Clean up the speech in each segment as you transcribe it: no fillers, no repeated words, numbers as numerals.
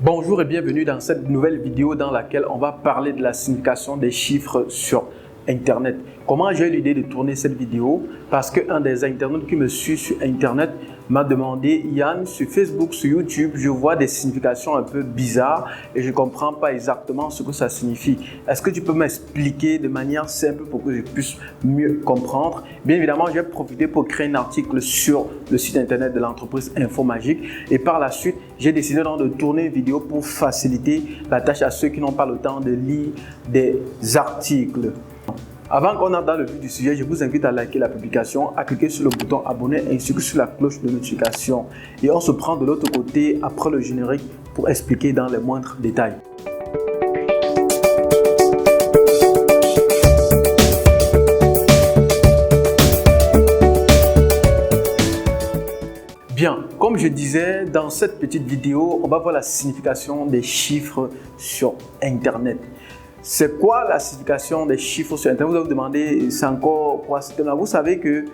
Bonjour et bienvenue dans cette nouvelle vidéo dans laquelle on va parler de la signification des chiffres sur Internet. Comment j'ai eu l'idée de tourner cette vidéo? Parce qu'un des internautes qui me suit sur Internet m'a demandé: Yann, sur Facebook, sur YouTube, je vois des significations un peu bizarres et je ne comprends pas exactement ce que ça signifie. Est-ce que tu peux m'expliquer de manière simple pour que je puisse mieux comprendre? Bien évidemment, j'ai profité pour créer un article sur le site internet de l'entreprise Infomagique et par la suite, j'ai décidé donc de tourner une vidéo pour faciliter la tâche à ceux qui n'ont pas le temps de lire des articles. Avant qu'on entre dans le vif du sujet, je vous invite à liker la publication, à cliquer sur le bouton abonner ainsi que sur la cloche de notification. Et on se prend de l'autre côté après le générique pour expliquer dans les moindres détails. Bien, comme je disais, dans cette petite vidéo, on va voir la signification des chiffres sur Internet. C'est quoi la signification des chiffres sur Internet? Vous allez vous demander, c'est encore quoi ce thème-là? Vous savez que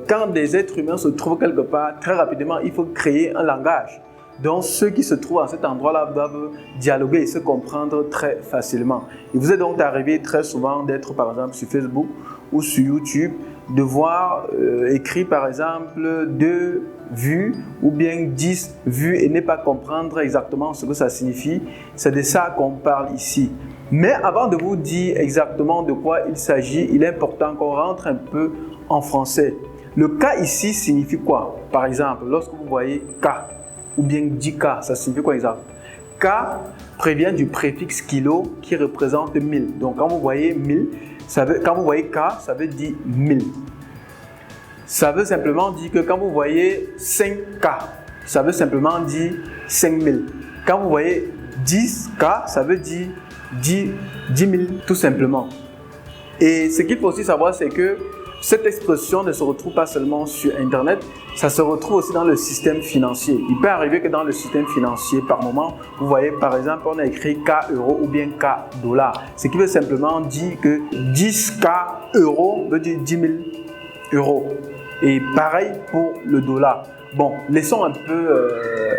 quand des êtres humains se trouvent quelque part, très rapidement, il faut créer un langage. Donc, ceux qui se trouvent à cet endroit-là doivent dialoguer et se comprendre très facilement. Il vous est donc arrivé très souvent d'être, par exemple, sur Facebook ou sur YouTube, de voir écrit, par exemple, 2 vues ou bien 10 vues et ne pas comprendre exactement ce que ça signifie. C'est de ça qu'on parle ici. Mais avant de vous dire exactement de quoi il s'agit, il est important qu'on rentre un peu en français. Le K ici signifie quoi? Par exemple, lorsque vous voyez K ou bien 10K, ça signifie quoi exactement? K prévient du préfixe kilo qui représente 1000. Donc quand vous voyez 1000, quand vous voyez K, ça veut dire 1000. Ça veut simplement dire que quand vous voyez 5K, ça veut simplement dire 5000. Quand vous voyez 10K, ça veut dire 10 000 tout simplement. Et ce qu'il faut aussi savoir, c'est que cette expression ne se retrouve pas seulement sur Internet, ça se retrouve aussi dans le système financier. Il peut arriver que dans le système financier, par moment, vous voyez par exemple, on a écrit K euros ou bien K dollars. Ce qui veut simplement dire que 10K euros veut dire 10 000 euros. Et pareil pour le dollar. Bon, laissons un peu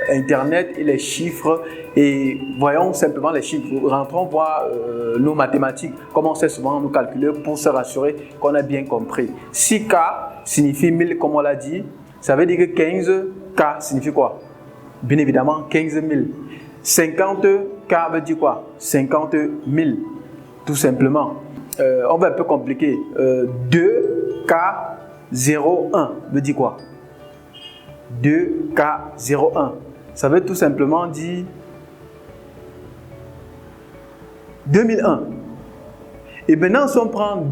Internet et les chiffres et voyons simplement les chiffres. Rentrons voir nos mathématiques, comment on sait souvent nous calculer pour se rassurer qu'on a bien compris. 6K signifie 1000 comme on l'a dit. Ça veut dire que 15K signifie quoi? Bien évidemment 15 000. 50K veut dire quoi? 50 000 tout simplement. On va un peu compliquer. 2K01 veut dire quoi? 2K01. Ça veut tout simplement dire 2001. Et maintenant, si on prend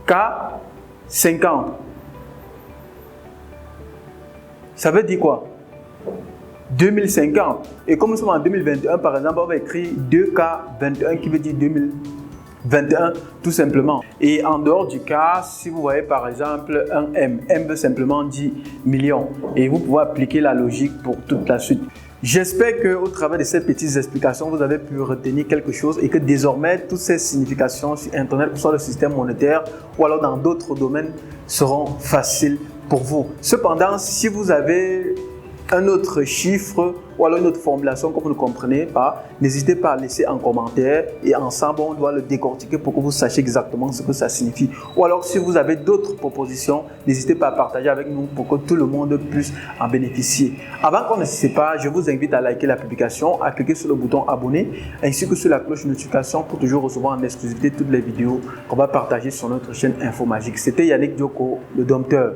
2K50, ça veut dire quoi? 2050. Et comme nous sommes en 2021, par exemple, on va écrire 2K21 qui veut dire 2021 tout simplement. Et en dehors du cas, si vous voyez par exemple un M, M veut simplement dire million. Et vous pouvez appliquer la logique pour toute la suite. J'espère qu'au travers de ces petites explications, vous avez pu retenir quelque chose et que désormais, toutes ces significations sur Internet, que ce soit le système monétaire ou alors dans d'autres domaines, seront faciles pour vous. Cependant, si vous avez un autre chiffre ou alors une autre formulation que vous ne comprenez pas, n'hésitez pas à laisser en commentaire et ensemble on doit le décortiquer pour que vous sachiez exactement ce que ça signifie. Ou alors si vous avez d'autres propositions, n'hésitez pas à partager avec nous pour que tout le monde puisse en bénéficier. Avant qu'on ne se sépare, je vous invite à liker la publication, à cliquer sur le bouton abonner ainsi que sur la cloche de notification pour toujours recevoir en exclusivité toutes les vidéos qu'on va partager sur notre chaîne Infomagique. C'était Yannick Dioko, le dompteur.